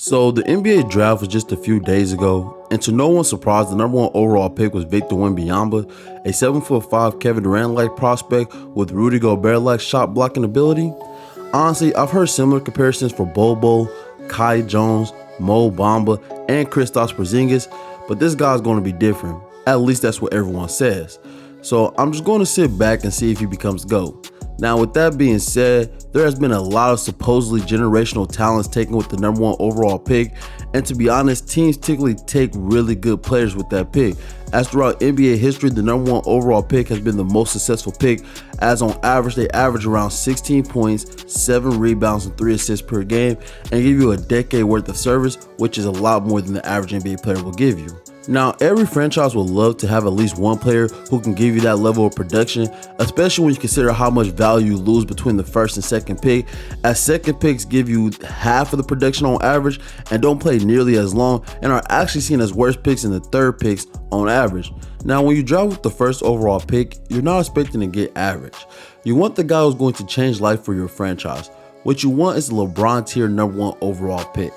So the NBA draft was just a few days ago, and to no one's surprise, the number one overall pick was Victor Wembanyama, a 7'5" Kevin Durant-like prospect with Rudy Gobert-like shot blocking ability. Honestly, I've heard similar comparisons for Bobo, Kai Jones, Mo Bamba, and Kristaps Porzingis, but this guy's going to be different. At least that's what everyone says. So I'm just going to sit back and see if he becomes GOAT. Now, with that being said, there has been a lot of supposedly generational talents taken with the number one overall pick, and to be honest, teams typically take really good players with that pick, as throughout NBA history, the number one overall pick has been the most successful pick, as on average, they average around 16 points, 7 rebounds, and 3 assists per game, and give you a decade worth of service, which is a lot more than the average NBA player will give you. Now, every franchise would love to have at least one player who can give you that level of production, especially when you consider how much value you lose between the first and second pick, as second picks give you half of the production on average and don't play nearly as long and are actually seen as worse picks than the third picks on average. Now, when you draft with the first overall pick, you're not expecting to get average. You want the guy who's going to change life for your franchise. What you want is the LeBron tier number one overall pick.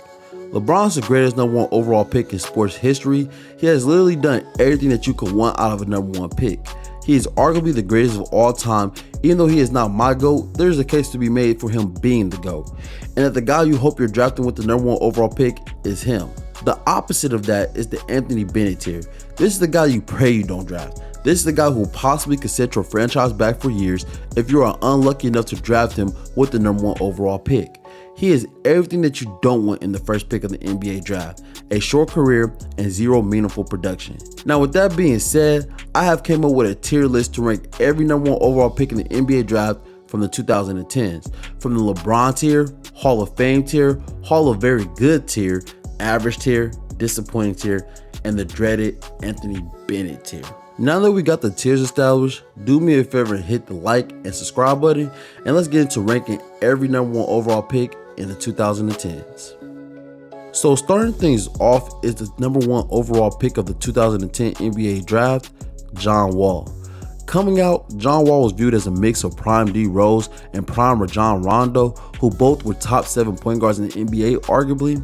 LeBron's the greatest number one overall pick in sports history. He has literally done everything that you could want out of a number one pick. He is arguably the greatest of all time. Even though he is not my GOAT, there's a case to be made for him being the GOAT. And that the guy you hope you're drafting with the number one overall pick is him. The opposite of that is the Anthony Bennett tier. This is the guy you pray you don't draft. This is the guy who possibly could set your franchise back for years if you are unlucky enough to draft him with the number one overall pick. He is everything that you don't want in the first pick of the NBA draft, a short career and zero meaningful production. Now, with that being said, I have came up with a tier list to rank every number one overall pick in the NBA draft from the 2010s, from the LeBron tier, Hall of Fame tier, Hall of Very Good tier, average tier, disappointing tier, and the dreaded Anthony Bennett tier. Now that we got the tiers established, do me a favor and hit the like and subscribe button, and let's get into ranking every number one overall pick in the 2010s. So starting things off is the number one overall pick of the 2010 NBA draft, John Wall. Coming out, John Wall was viewed as a mix of prime D Rose and prime Rajon Rondo, who both were top 7 point guards in the NBA arguably.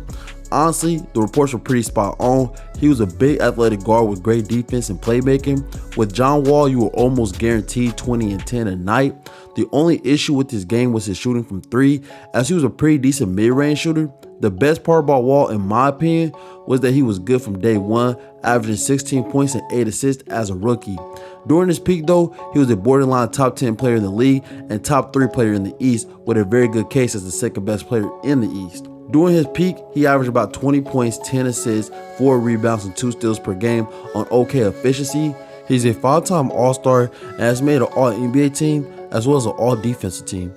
Honestly, the reports were pretty spot on. He was a big athletic guard with great defense and playmaking. With John Wall, you were almost guaranteed 20 and 10 a night. The only issue with his game was his shooting from 3, as he was a pretty decent mid-range shooter. The best part about Wall, in my opinion, was that he was good from day one, averaging 16 points and 8 assists as a rookie. During his peak though, he was a borderline top 10 player in the league and top 3 player in the East, with a very good case as the second best player in the East. During his peak, he averaged about 20 points, 10 assists, 4 rebounds, and 2 steals per game on okay efficiency. He's a 5-time All-Star and has made an All-NBA team as well as an All-Defensive team.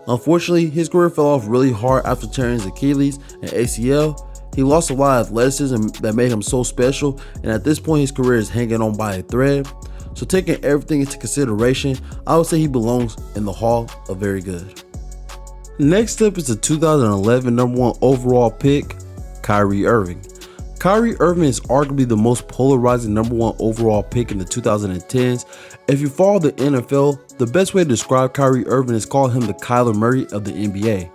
Unfortunately, his career fell off really hard after tearing his Achilles and ACL. He lost a lot of athleticism that made him so special, and at this point his career is hanging on by a thread. So taking everything into consideration, I would say he belongs in the Hall of Very Good. Next up is the 2011 number one overall pick, Kyrie Irving. Kyrie Irving is arguably the most polarizing number one overall pick in the 2010s. If you follow the NFL, the best way to describe Kyrie Irving is call him the Kyler Murray of the NBA.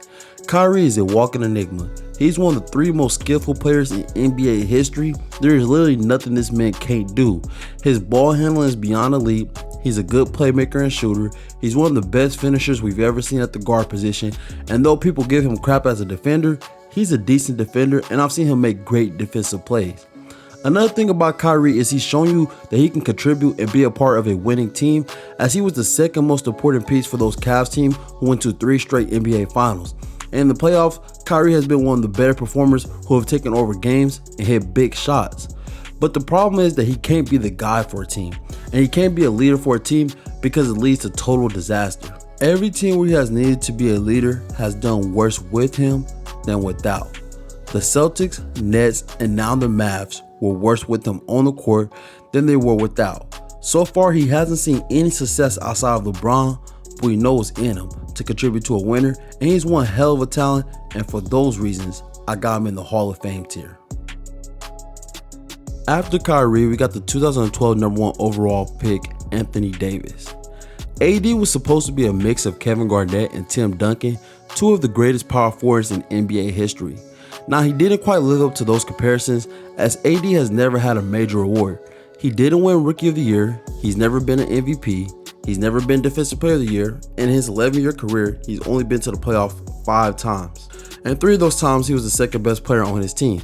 Kyrie is a walking enigma. He's one of the 3 most skillful players in NBA history. There is literally nothing this man can't do. His ball handling is beyond elite. He's a good playmaker and shooter. He's one of the best finishers we've ever seen at the guard position. And though people give him crap as a defender, he's a decent defender, and I've seen him make great defensive plays. Another thing about Kyrie is he's shown you that he can contribute and be a part of a winning team, as he was the second most important piece for those Cavs team who went to 3 straight NBA finals. And in the playoffs, Kyrie has been one of the better performers who have taken over games and hit big shots. But the problem is that he can't be the guy for a team, and he can't be a leader for a team because it leads to total disaster. Every team where he has needed to be a leader has done worse with him than without. The Celtics, Nets, and now the Mavs were worse with him on the court than they were without. So far, he hasn't seen any success outside of LeBron, but we know what's in him to contribute to a winner, and he's one hell of a talent, and for those reasons, I got him in the Hall of Fame tier. After Kyrie, we got the 2012 number one overall pick, Anthony Davis. AD was supposed to be a mix of Kevin Garnett and Tim Duncan, 2 of the greatest power forwards in NBA history. Now, he didn't quite live up to those comparisons, as AD has never had a major award. He didn't win Rookie of the Year, he's never been an MVP, he's never been Defensive Player of the Year. In his 11-year career, he's only been to the playoff 5 times. And 3 of those times, he was the second best player on his team.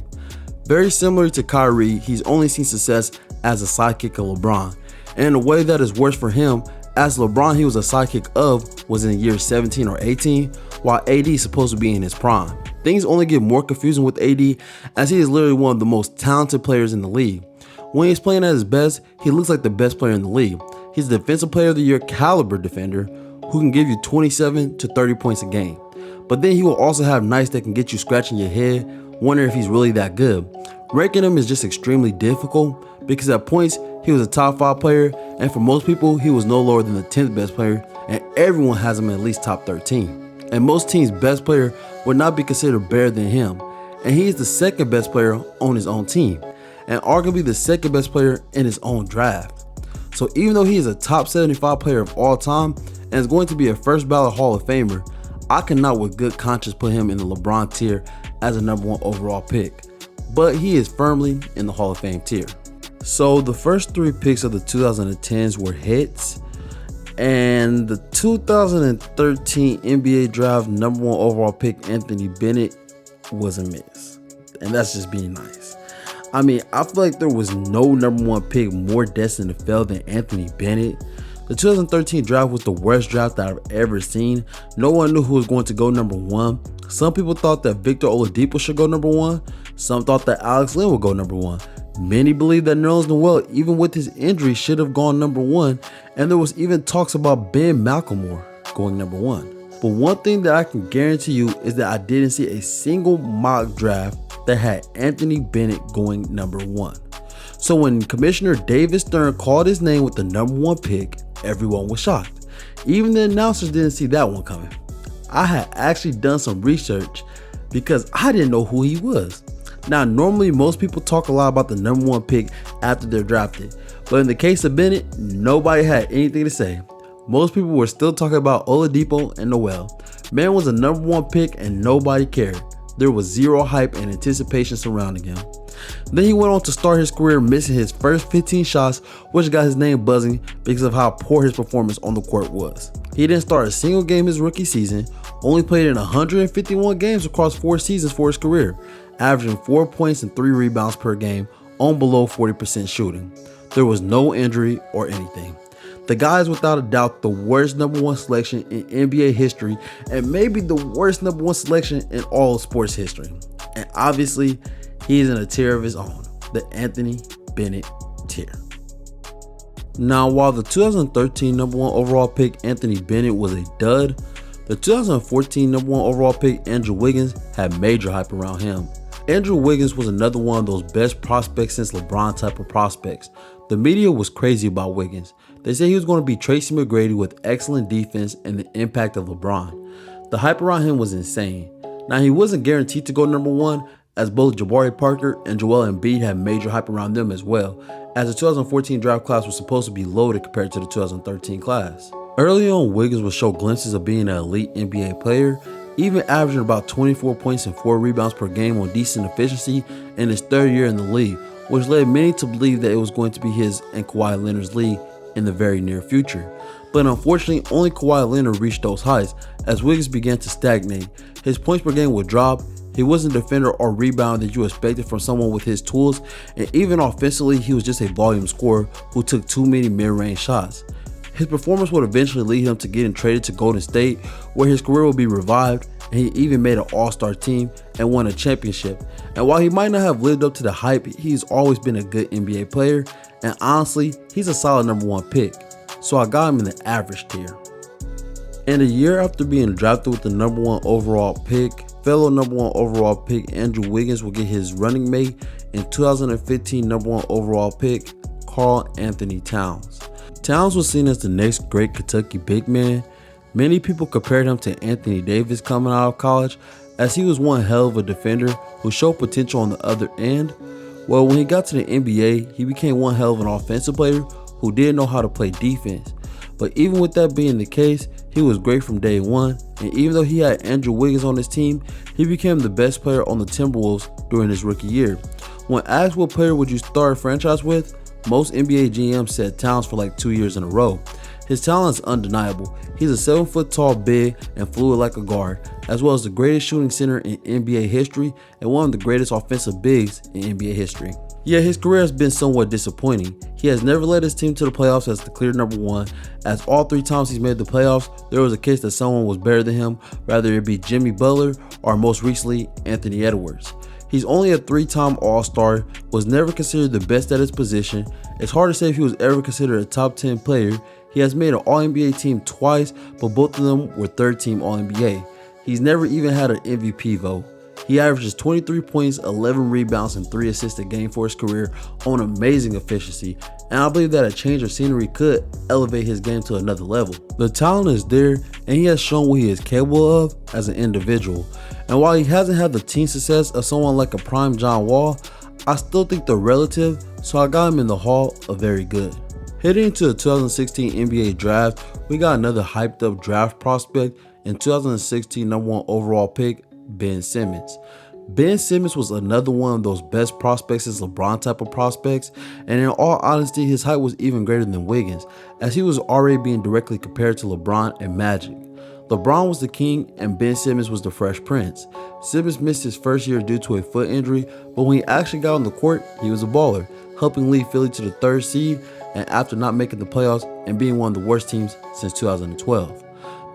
Very similar to Kyrie, he's only seen success as a sidekick of LeBron. And in a way that is worse for him, as LeBron he was a sidekick of was in year 17 or 18, while AD is supposed to be in his prime. Things only get more confusing with AD, as he is literally one of the most talented players in the league. When he's playing at his best, he looks like the best player in the league. He's a Defensive Player of the Year caliber defender who can give you 27 to 30 points a game. But then he will also have nights that can get you scratching your head, wondering if he's really that good. Ranking him is just extremely difficult because at points he was a top 5 player, and for most people he was no lower than the 10th best player, and everyone has him at least top 13. And most teams' best player would not be considered better than him, and he is the second best player on his own team, and arguably the second best player in his own draft. So even though he is a top 75 player of all time and is going to be a first ballot Hall of Famer, I cannot with good conscience put him in the LeBron tier as a number 1 overall pick, but he is firmly in the Hall of Fame tier. So the first 3 picks of the 2010s were hits, and the 2013 NBA draft number 1 overall pick Anthony Bennett was a miss, and that's just being nice. I mean, I feel like there was no number 1 pick more destined to fail than Anthony Bennett. The 2013 draft was the worst draft that I've ever seen. No one knew who was going to go number 1. Some people thought that Victor Oladipo should go number 1. Some thought that Alex Len would go number 1. Many believe that Nerlens Noel, even with his injury, should have gone number 1. And there was even talks about Ben McLemore going number 1. But one thing that I can guarantee you is that I didn't see a single mock draft that had Anthony Bennett going number 1. So when Commissioner David Stern called his name with the number 1 pick, everyone was shocked. Even the announcers didn't see that one coming. I had actually done some research because I didn't know who he was. Now, normally most people talk a lot about the number 1 pick after they're drafted, but in the case of Bennett, nobody had anything to say. Most people were still talking about Oladipo and Noel. Man was a number 1 pick and nobody cared. There was zero hype and anticipation surrounding him. Then he went on to start his career missing his first 15 shots, which got his name buzzing because of how poor his performance on the court was. He didn't start a single game his rookie season, only played in 151 games across 4 seasons for his career, averaging 4 points and 3 rebounds per game on below 40% shooting. There was no injury or anything. The guy is without a doubt the worst number 1 selection in NBA history, and maybe the worst number 1 selection in all of sports history. And obviously, he is in a tier of his own, the Anthony Bennett tier. Now, while the 2013 number 1 overall pick Anthony Bennett was a dud, the 2014 number 1 overall pick Andrew Wiggins had major hype around him. Andrew Wiggins was another one of those best prospects since LeBron type of prospects. The media was crazy about Wiggins. They said he was going to be Tracy McGrady with excellent defense and the impact of LeBron. The hype around him was insane. Now, he wasn't guaranteed to go number 1, as both Jabari Parker and Joel Embiid had major hype around them as well, as the 2014 draft class was supposed to be loaded compared to the 2013 class. Early on, Wiggins would show glimpses of being an elite NBA player, even averaging about 24 points and 4 rebounds per game on decent efficiency in his 3rd year in the league, which led many to believe that it was going to be his and Kawhi Leonard's league in the very near future. But unfortunately, only Kawhi Leonard reached those heights as Wiggins began to stagnate. His points per game would drop, he wasn't a defender or rebounder that you expected from someone with his tools, and even offensively, he was just a volume scorer who took too many mid-range shots. His performance would eventually lead him to getting traded to Golden State, where his career would be revived, and he even made an all-star team and won a championship. And while he might not have lived up to the hype, he's always been a good NBA player, and honestly, he's a solid number 1 pick. So I got him in the average tier. And a year after being drafted with the number 1 overall pick, fellow number 1 overall pick Andrew Wiggins will get his running mate in 2015 number 1 overall pick KarlAnthony Towns. Towns was seen as the next great Kentucky big man. Many people compared him to Anthony Davis coming out of college, as he was one hell of a defender who showed potential on the other end. Well, when he got to the NBA, he became one hell of an offensive player who didn't know how to play defense. But even with that being the case, He was great from day one, and even though he had Andrew Wiggins on his team, he became the best player on the Timberwolves during his rookie year. When asked what player would you start a franchise with, most NBA GMs said Towns for like 2 years in a row. His talent is undeniable. He's a 7-foot tall big and fluid like a guard, as well as the greatest shooting center in NBA history and one of the greatest offensive bigs in NBA history. Yet his career has been somewhat disappointing. He has never led his team to the playoffs as the clear number one, as all 3 times he's made the playoffs, there was a case that someone was better than him, whether it be Jimmy Butler or most recently Anthony Edwards. He's only a 3-time All-Star, was never considered the best at his position. It's hard to say if he was ever considered a top 10 player. He has made an All-NBA team twice, but both of them were 3rd-team All-NBA. He's never even had an MVP vote. He averages 23 points, 11 rebounds, and 3 assists a game for his career on amazing efficiency, and I believe that a change of scenery could elevate his game to another level. The talent is there, and he has shown what he is capable of as an individual. And while he hasn't had the team success of someone like a prime John Wall, I still think they're relative, so I got him in the Hall of Very Good. Heading into the 2016 NBA Draft, we got another hyped up draft prospect in 2016 number 1 overall pick, Ben Simmons. Ben Simmons was another one of those best prospects as LeBron type of prospects, and in all honesty, his height was even greater than Wiggins, as he was already being directly compared to LeBron and Magic. LeBron was the king and Ben Simmons was the Fresh Prince. Simmons missed his first year due to a foot injury, but when he actually got on the court, he was a baller, helping lead Philly to the 3rd seed, and after not making the playoffs and being one of the worst teams since 2012.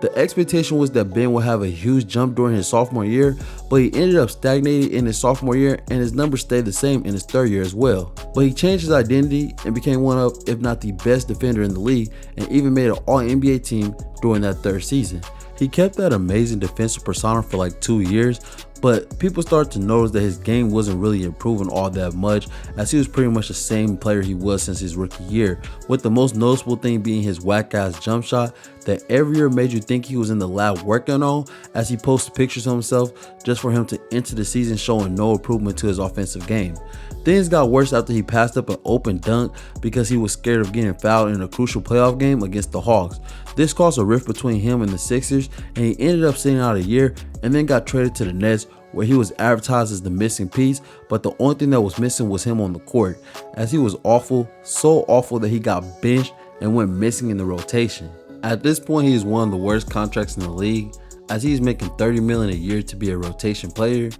The expectation was that Ben would have a huge jump during his sophomore year, but he ended up stagnating in his sophomore year and his numbers stayed the same in his 3rd year as well. But he changed his identity and became one of, if not the best defender in the league, and even made an All-NBA team during that 3rd season. He kept that amazing defensive persona for like 2 years, but people started to notice that his game wasn't really improving all that much, as he was pretty much the same player he was since his rookie year, with the most noticeable thing being his whack-ass jump shot that every year made you think he was in the lab working on, as he posted pictures of himself just for him to enter the season showing no improvement to his offensive game. Things got worse after he passed up an open dunk because he was scared of getting fouled in a crucial playoff game against the Hawks. This caused a rift between him and the Sixers, and he ended up sitting out a year and then got traded to the Nets, where he was advertised as the missing piece, but the only thing that was missing was him on the court, as he was awful, so awful that he got benched and went missing in the rotation. At this point, he is one of the worst contracts in the league, as he's making $30 million a year to be a rotation player.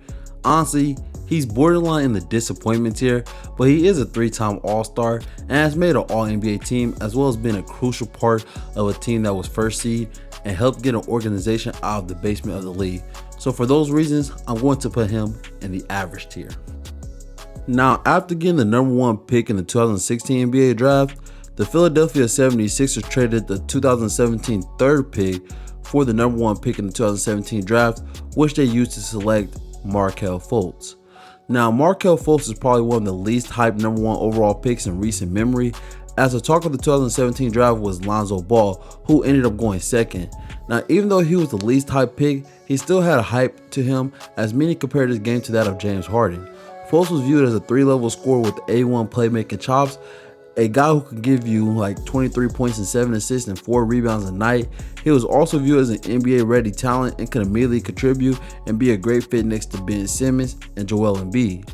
Honestly, he's borderline in the disappointment tier, but he is a 3-time All-Star and has made an All-NBA team, as well as been a crucial part of a team that was 1st seed and helped get an organization out of the basement of the league. So for those reasons, I'm going to put him in the average tier. Now, after getting the number 1 pick in the 2016 NBA Draft, the Philadelphia 76ers traded the 2017 3rd pick for the number 1 pick in the 2017 Draft, which they used to select Markelle Fultz. Now, Markelle Fultz is probably one of the least hyped number 1 overall picks in recent memory, as the talk of the 2017 draft was Lonzo Ball, who ended up going 2nd. Now, even though he was the least hyped pick, he still had a hype to him, as many compared his game to that of James Harden. Fultz was viewed as a 3-level scorer with A1 playmaking chops, a guy who could give you like 23 points and 7 assists and 4 rebounds a night. He was also viewed as an NBA ready talent and could immediately contribute and be a great fit next to Ben Simmons and Joel Embiid,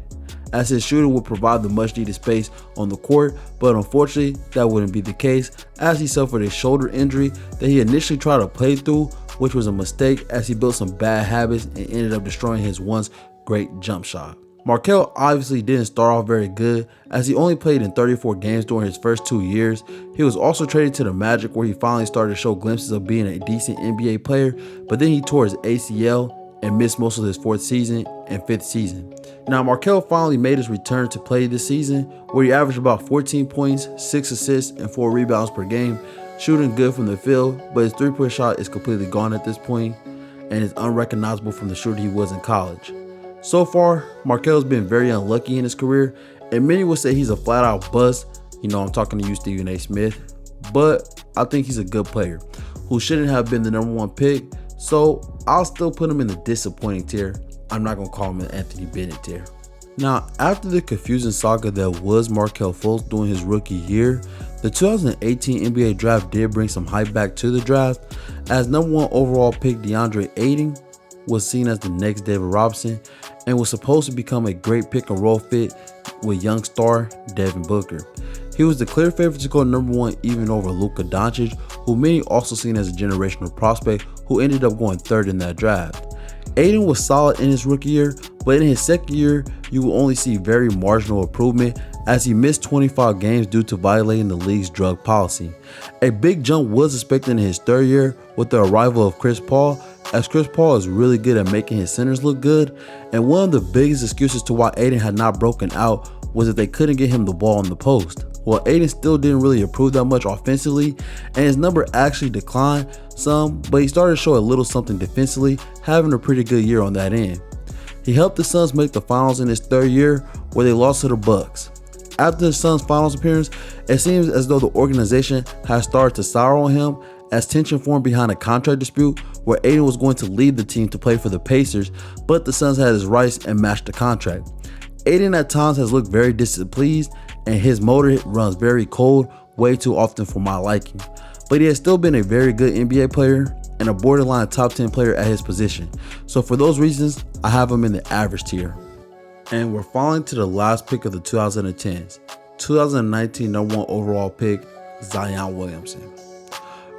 as his shooting would provide the much needed space on the court, but unfortunately that wouldn't be the case, as he suffered a shoulder injury that he initially tried to play through, which was a mistake, as he built some bad habits and ended up destroying his once great jump shot. Markelle obviously didn't start off very good, as he only played in 34 games during his first 2 years. He was also traded to the Magic, where he finally started to show glimpses of being a decent NBA player, but then he tore his ACL and missed most of his 4th season and 5th season. Now, Markelle finally made his return to play this season, where he averaged about 14 points, 6 assists, and 4 rebounds per game, shooting good from the field, but his 3-point shot is completely gone at this point and is unrecognizable from the shooter he was in college. So far, Markelle's been very unlucky in his career, and many would say he's a flat-out bust. You know, I'm talking to you, Stephen A. Smith, but I think he's a good player who shouldn't have been the number 1 pick, so I'll still put him in the disappointing tier. I'm not going to call him an Anthony Bennett tier. Now, after the confusing saga that was Markelle Fultz during his rookie year, The 2018 NBA draft did bring some hype back to the draft, as number 1 overall pick DeAndre Ayton was seen as the next David Robinson and was supposed to become a great pick and roll fit with young star Devin Booker. He was the clear favorite to go number 1 even over Luka Doncic, who many also seen as a generational prospect who ended up going 3rd in that draft. Ayton was solid in his rookie year, but in his second year, you will only see very marginal improvement as he missed 25 games due to violating the league's drug policy. A big jump was expected in his 3rd year with the arrival of Chris Paul, as Chris Paul is really good at making his centers look good, and one of the biggest excuses to why Ayton had not broken out was that they couldn't get him the ball in the post. Well, Ayton still didn't really improve that much offensively, and his number actually declined some, but he started to show a little something defensively, having a pretty good year on that end. He helped the Suns make the finals in his 3rd year, where they lost to the Bucks. After the Suns' finals appearance, it seems as though the organization has started to sour on him, as tension formed behind a contract dispute where Ayton was going to leave the team to play for the Pacers, but the Suns had his rights and matched the contract. Ayton at times has looked very displeased, and his motor runs very cold way too often for my liking. But he has still been a very good NBA player and a borderline top 10 player at his position. So for those reasons, I have him in the average tier. And we're falling to the last pick of the 2010s, 2019 number 1 overall pick, Zion Williamson.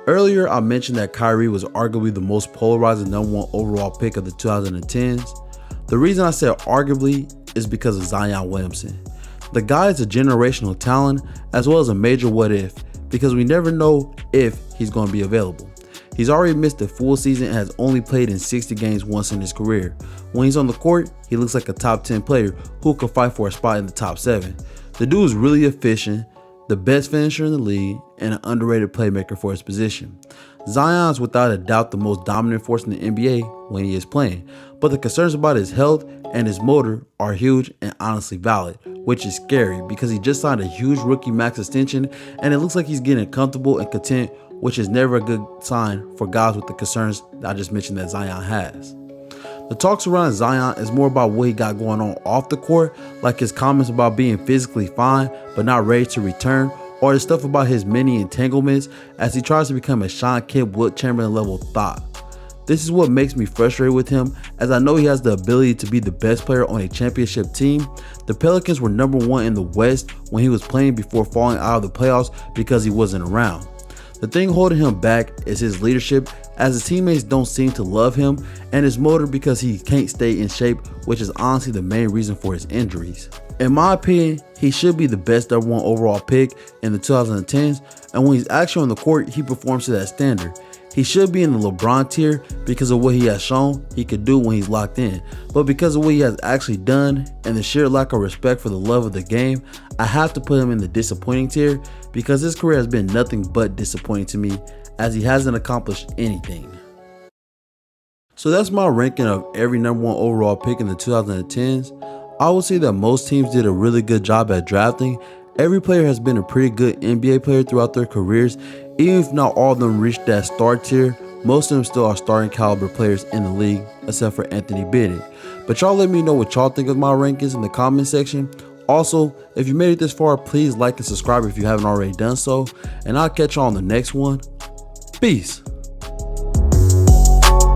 Earlier, I mentioned that Kyrie was arguably the most polarizing number 1 overall pick of the 2010s. The reason I said arguably is because of Zion Williamson. The guy is a generational talent as well as a major what if, because we never know if he's going to be available. He's already missed a full season and has only played in 60 games once in his career. When he's on the court, he looks like a top 10 player who could fight for a spot in the top 7. The dude is really efficient, the best finisher in the league, and an underrated playmaker for his position. Zion is without a doubt the most dominant force in the NBA when he is playing, but the concerns about his health and his motor are huge and honestly valid, which is scary because he just signed a huge rookie max extension and it looks like he's getting comfortable and content, which is never a good sign for guys with the concerns that I just mentioned that Zion has. The talks around Zion is more about what he got going on off the court, like his comments about being physically fine but not ready to return, or the stuff about his many entanglements as he tries to become a Sean Kemp Wilt Chamberlain level thought. This is what makes me frustrated with him, as I know he has the ability to be the best player on a championship team. The Pelicans were number 1 in the West when he was playing before falling out of the playoffs because he wasn't around. The thing holding him back is his leadership, as his teammates don't seem to love him, and his motor because he can't stay in shape, which is honestly the main reason for his injuries. In my opinion, he should be the best number 1 overall pick in the 2010s, and when he's actually on the court, he performs to that standard. He should be in the LeBron tier because of what he has shown he could do when he's locked in, but because of what he has actually done and the sheer lack of respect for the love of the game, I have to put him in the disappointing tier because his career has been nothing but disappointing to me, as he hasn't accomplished anything. So that's my ranking of every number 1 overall pick in the 2010s. I would say that most teams did a really good job at drafting. Every player has been a pretty good NBA player throughout their careers. Even if not all of them reached that star tier, most of them still are starting caliber players in the league, except for Anthony Bennett. But y'all let me know what y'all think of my rankings in the comment section. Also, if you made it this far, please like and subscribe if you haven't already done so. And I'll catch y'all on the next one. Peace.